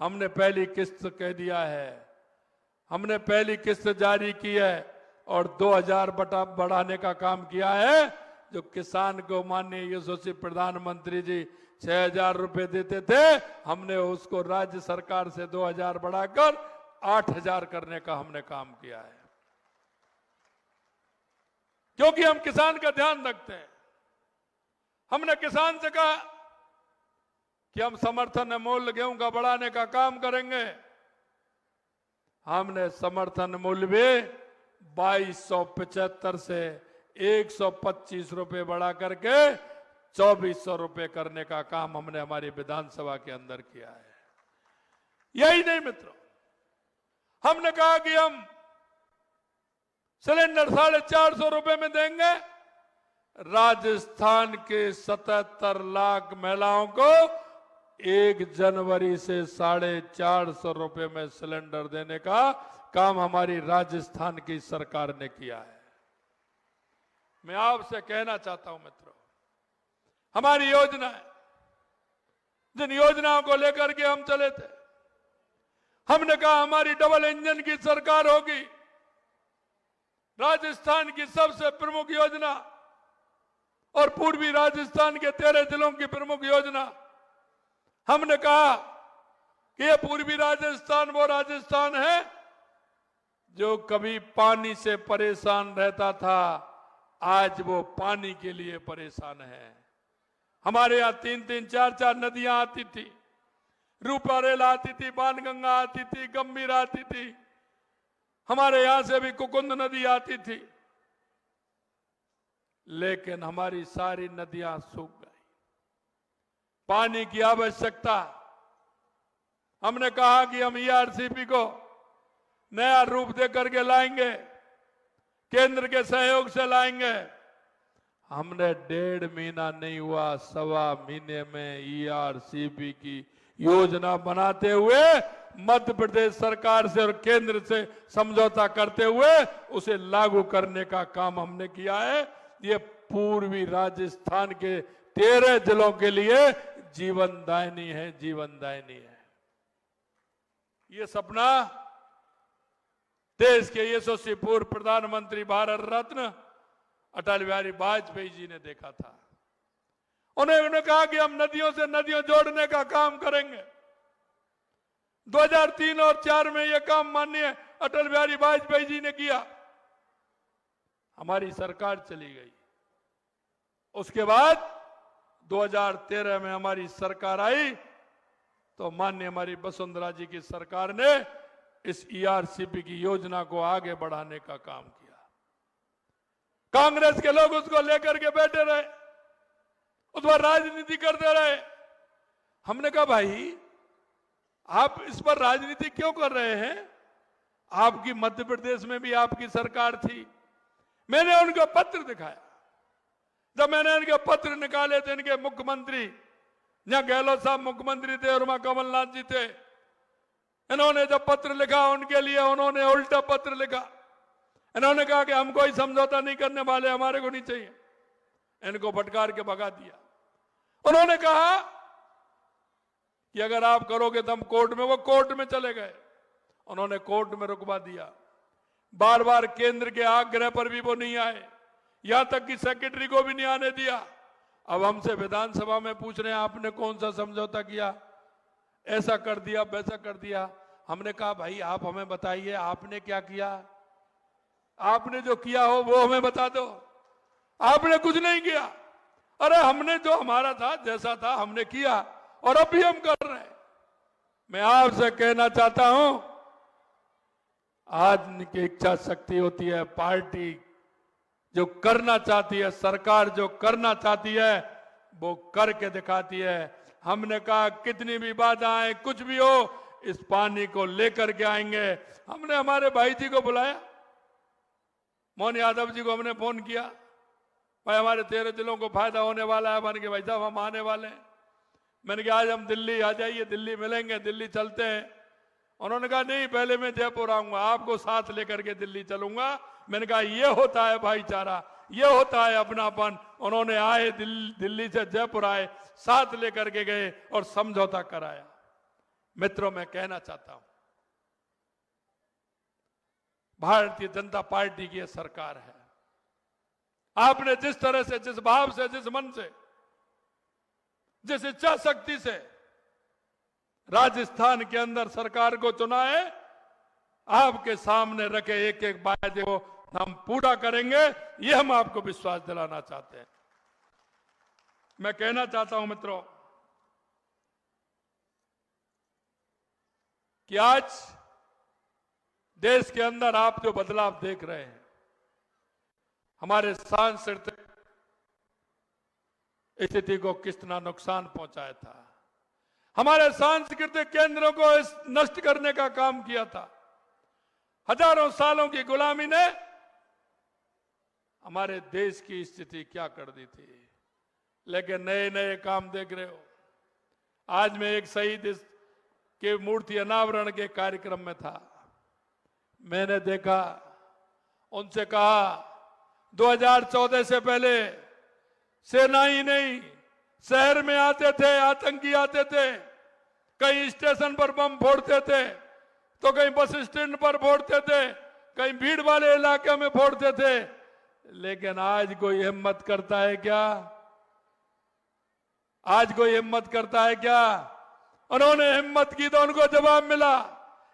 हमने पहली किस्त कह दिया है, हमने पहली किस्त जारी की है और 2000 बढ़ाने का काम किया है। जो किसान को माननीय यशस्वी प्रधानमंत्री जी 6000 रुपए देते थे, हमने उसको राज्य सरकार से 2000 बढ़ाकर 8000 करने का हमने काम किया है, क्योंकि हम किसान का ध्यान रखते हैं। हमने किसान से कहा कि हम समर्थन मूल्य गेहूं का बढ़ाने का काम करेंगे। हमने समर्थन मूल्य भी 2275 से 125 रुपए बढ़ा करके 2400 रुपए करने का काम हमने हमारी विधानसभा के अंदर किया है। यही नहीं मित्रों, हमने कहा कि हम सिलेंडर 450 रुपए में देंगे। राजस्थान के 77 लाख महिलाओं को 1 जनवरी से 450 रुपए में सिलेंडर देने का काम हमारी राजस्थान की सरकार ने किया है। मैं आपसे कहना चाहता हूं मित्रों, हमारी योजना है, जिन योजनाओं को लेकर के हम चले थे, हमने कहा हमारी डबल इंजन की सरकार होगी। राजस्थान की सबसे प्रमुख योजना और पूर्वी राजस्थान के 13 जिलों की प्रमुख योजना, हमने कहा कि यह पूर्वी राजस्थान वो राजस्थान है जो कभी पानी से परेशान रहता था, आज वो पानी के लिए परेशान है। हमारे यहां 3-3, 4-4 नदियां आती थी, रूपारेल आती थी, बाणगंगा आती थी, गंभीर आती थी, हमारे यहां से भी कुकुंद नदी आती थी, लेकिन हमारी सारी नदियां सूख गई। पानी की आवश्यकता, हमने कहा कि हम ईआरसीपी को नया रूप देकर के लाएंगे, केंद्र के सहयोग से लाएंगे। हमने 1.5 महीना नहीं हुआ, 1.25 महीने में ईआरसीपी की योजना बनाते हुए मध्य प्रदेश सरकार से और केंद्र से समझौता करते हुए उसे लागू करने का काम हमने किया है। ये पूर्वी राजस्थान के 13 जिलों के लिए जीवनदायिनी है, जीवनदायिनी है। ये सपना देश के यशस्वी पूर्व प्रधानमंत्री भारत रत्न अटल बिहारी वाजपेयी जी ने देखा था। उन्होंने कहा कि हम नदियों से नदियों जोड़ने का काम करेंगे। 2003 और 2004 में यह काम माननीय अटल बिहारी वाजपेयी जी ने किया। हमारी सरकार चली गई, उसके बाद 2013 में हमारी सरकार आई तो माननीय हमारी वसुंधरा जी की सरकार ने इस ईआरसीपी की योजना को आगे बढ़ाने का काम किया। कांग्रेस के लोग उसको लेकर के बैठे रहे, उस पर राजनीति करते रहे। हमने कहा भाई आप इस पर राजनीति क्यों कर रहे हैं? आपकी मध्य प्रदेश में भी आपकी सरकार थी। मैंने उनको पत्र दिखाया, जब मैंने इनके पत्र निकाले थे, इनके मुख्यमंत्री जहां गहलोत साहब मुख्यमंत्री थे और वहां कमलनाथ जी थे, इन्होंने जब पत्र लिखा उनके लिए उन्होंने उल्टा पत्र लिखा। इन्होंने कहा कि हम कोई समझौता नहीं करने वाले, हमारे को नहीं चाहिए। इनको फटकार के भगा दिया। उन्होंने कहा कि अगर आप करोगे तो हम कोर्ट में, वो कोर्ट में चले गए, उन्होंने कोर्ट में रुकवा दिया। बार बार केंद्र के आग्रह पर भी वो नहीं आए, यहां तक कि सेक्रेटरी को भी नहीं आने दिया। अब हमसे विधानसभा में पूछ रहे हैं आपने कौन सा समझौता किया, ऐसा कर दिया, वैसा कर दिया। हमने कहा भाई आप हमें बताइए आपने क्या किया, आपने जो किया हो वो हमें बता दो। आपने कुछ नहीं किया। अरे हमने जो हमारा था, जैसा था हमने किया और अब भी हम कर रहे हैं। मैं आपसे कहना चाहता हूं, आदमी की इच्छा शक्ति होती है, पार्टी जो करना चाहती है, सरकार जो करना चाहती है वो करके दिखाती है। हमने कहा कितनी भी बाधा आए, कुछ भी हो, इस पानी को लेकर के आएंगे। हमने हमारे भाई जी को बुलाया, मोहन यादव जी को हमने फोन किया, भाई हमारे 13 जिलों को फायदा होने वाला है। मैंने कहा भाई साहब हम आने वाले हैं। मैंने कहा आज हम दिल्ली आ जाइए, दिल्ली मिलेंगे, दिल्ली चलते हैं। उन्होंने कहा नहीं पहले मैं जयपुर आऊंगा, आपको साथ लेकर के दिल्ली चलूंगा। मैंने कहा ये होता है भाईचारा, ये होता है अपनापन। उन्होंने आए, दिल्ली से जयपुर आए, साथ लेकर के गए और समझौता कराया। मित्रों, मैं कहना चाहता हूं, भारतीय जनता पार्टी की यह सरकार है। आपने जिस तरह से, जिस भाव से, जिस मन से, जिस इच्छा शक्ति से राजस्थान के अंदर सरकार को चुना है, आपके सामने रखे एक एक वायदे को हम पूरा करेंगे, ये हम आपको विश्वास दिलाना चाहते हैं। मैं कहना चाहता हूं मित्रों कि आज देश के अंदर आप जो बदलाव देख रहे हैं, हमारे सांस्कृतिक स्थिति को कितना नुकसान पहुंचाया था, हमारे सांस्कृतिक केंद्रों को नष्ट करने का काम किया था। हजारों सालों की गुलामी ने हमारे देश की स्थिति क्या कर दी थी, लेकिन नए नए काम देख रहे हो। आज मैं एक शहीद के मूर्ति अनावरण के कार्यक्रम में था, मैंने देखा, उनसे कहा 2014 से पहले सेना ही नहीं, शहर में आते थे, आतंकी आते थे, कहीं स्टेशन पर बम फोड़ते थे, तो कहीं बस स्टैंड पर फोड़ते थे, कहीं भीड़ वाले इलाके में फोड़ते थे, लेकिन आज कोई हिम्मत करता है क्या? आज कोई हिम्मत करता है क्या? उन्होंने हिम्मत की तो उनको जवाब मिला।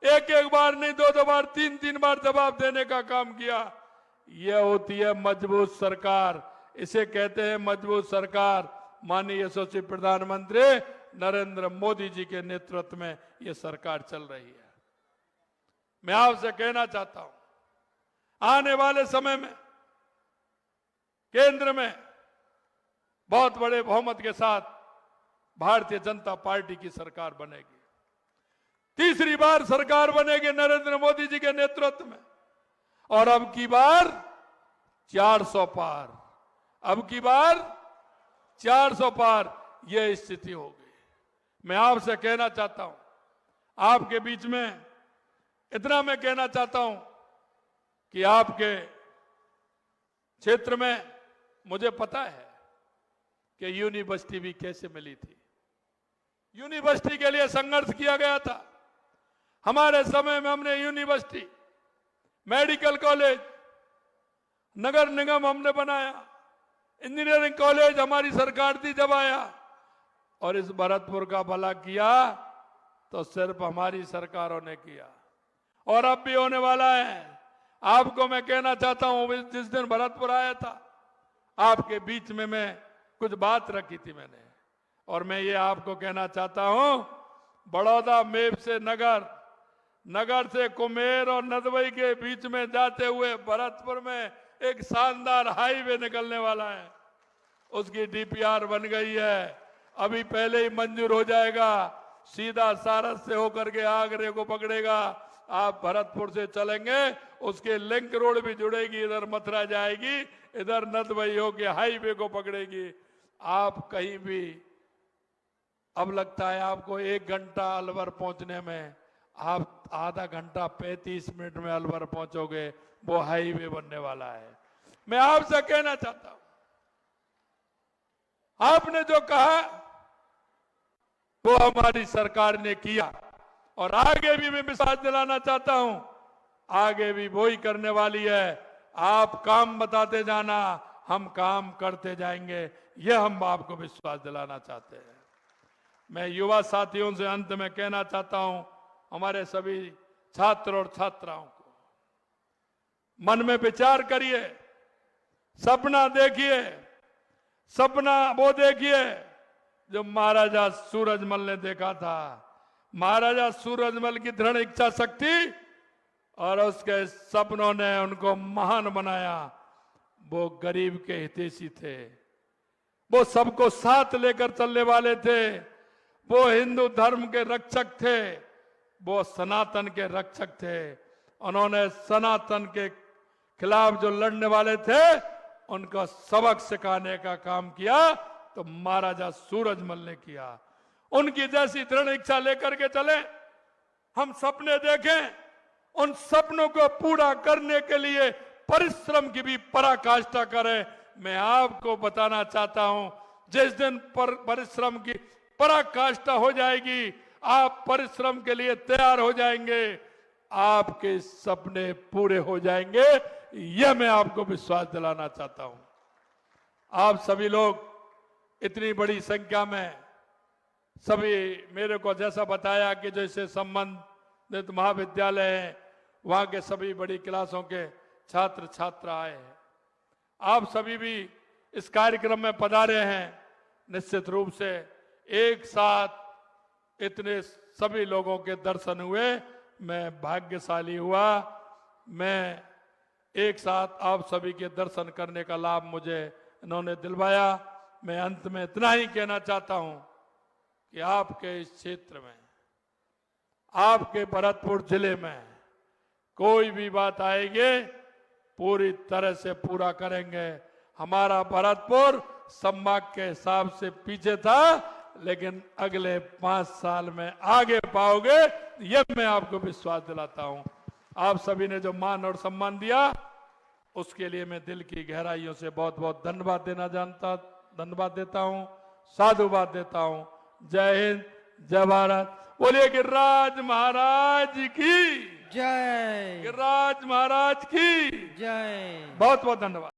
एक एक बार नहीं, दो दो बार, तीन तीन बार जवाब देने का काम किया। यह होती है मजबूत सरकार, इसे कहते हैं मजबूत सरकार। माननीय यशस्वी प्रधानमंत्री नरेंद्र मोदी जी के नेतृत्व में यह सरकार चल रही है। मैं आपसे कहना चाहता हूं, आने वाले समय में केंद्र में बहुत बड़े बहुमत के साथ भारतीय जनता पार्टी की सरकार बनेगी। तीसरी बार सरकार बनेगी नरेंद्र मोदी जी के नेतृत्व में, और अब की बार 400 पार, अब की बार 400 पार यह स्थिति होगी। मैं आपसे कहना चाहता हूं, आपके बीच में इतना मैं कहना चाहता हूं कि आपके क्षेत्र में मुझे पता है कि यूनिवर्सिटी भी कैसे मिली थी। यूनिवर्सिटी के लिए संघर्ष किया गया था। हमारे समय में हमने यूनिवर्सिटी, मेडिकल कॉलेज, नगर निगम हमने बनाया, इंजीनियरिंग कॉलेज हमारी सरकार थी जब आया, और इस भरतपुर का भला किया तो सिर्फ हमारी सरकारों ने किया, और अब भी होने वाला है। आपको मैं कहना चाहता हूं, जिस दिन भरतपुर आया था, आपके बीच में मैं कुछ बात रखी थी मैंने, और मैं ये आपको कहना चाहता हूं, बड़ौदा मेप से नगर, नगर से कुमेर और नदवई के बीच में जाते हुए भरतपुर में एक शानदार हाईवे निकलने वाला है। उसकी डीपीआर बन गई है, अभी पहले ही मंजूर हो जाएगा। सीधा सारस से होकर के आगरे को पकड़ेगा, आप भरतपुर से चलेंगे, उसके लिंक रोड भी जुड़ेगी, इधर मथुरा जाएगी, इधर नदवई होके हाईवे को पकड़ेगी। आप कहीं भी, अब लगता है आपको 1 घंटा अलवर पहुंचने में, आप आधा घंटा 35 मिनट में अलवर पहुंचोगे। वो हाईवे बनने वाला है। मैं आपसे कहना चाहता हूं, आपने जो कहा वो हमारी सरकार ने किया, और आगे भी मैं विश्वास दिलाना चाहता हूं, आगे भी वही करने वाली है। आप काम बताते जाना, हम काम करते जाएंगे, यह हम आपको विश्वास दिलाना चाहते हैं। मैं युवा साथियों से अंत में कहना चाहता हूं, हमारे सभी छात्र और छात्राओं को, मन में विचार करिए, सपना देखिए, सपना वो देखिए जो महाराजा सूरजमल ने देखा था। महाराजा सूरजमल की दृढ़ इच्छा शक्ति और उसके सपनों ने उनको महान बनाया। वो गरीब के हितैषी थे, वो सबको साथ लेकर चलने वाले थे, वो हिंदू धर्म के रक्षक थे, वो सनातन के रक्षक थे। उन्होंने सनातन के खिलाफ जो लड़ने वाले थे उनको सबक सिखाने का काम किया, तो महाराजा सूरजमल ने किया। उनकी जैसी दृढ़ इच्छा लेकर के चले, हम सपने देखें, उन सपनों को पूरा करने के लिए परिश्रम की भी पराकाष्ठा करें। मैं आपको बताना चाहता हूं, जिस दिन परिश्रम की पराकाष्ठा हो जाएगी आप परिश्रम के लिए तैयार हो जाएंगे, आपके सपने पूरे हो जाएंगे। यह मैं आपको विश्वास दिलाना चाहता हूं। आप सभी लोग इतनी बड़ी संख्या में, सभी मेरे को जैसा बताया कि जैसे संबंधित महाविद्यालय है, वहां के सभी बड़ी क्लासों के छात्र छात्रा आए हैं। आप सभी भी इस कार्यक्रम में पधारे हैं। निश्चित रूप से एक साथ इतने सभी लोगों के दर्शन हुए, मैं भाग्यशाली हुआ। मैं एक साथ आप सभी के दर्शन करने का लाभ मुझे इन्होंने दिलवाया। मैं अंत में इतना ही कहना चाहता हूं कि आपके इस क्षेत्र में, आपके भरतपुर जिले में कोई भी बात आएगी, पूरी तरह से पूरा करेंगे। हमारा भरतपुर संभाग के हिसाब से पीछे था, लेकिन अगले 5 साल में आगे पाओगे, यह मैं आपको विश्वास दिलाता हूं। आप सभी ने जो मान और सम्मान दिया, उसके लिए मैं दिल की गहराइयों से बहुत बहुत धन्यवाद देता हूं, साधुवाद देता हूं। जय हिंद, जय भारत। बोलिए गिरिराज महाराज की जय। गिरिराज महाराज की जय। बहुत बहुत धन्यवाद।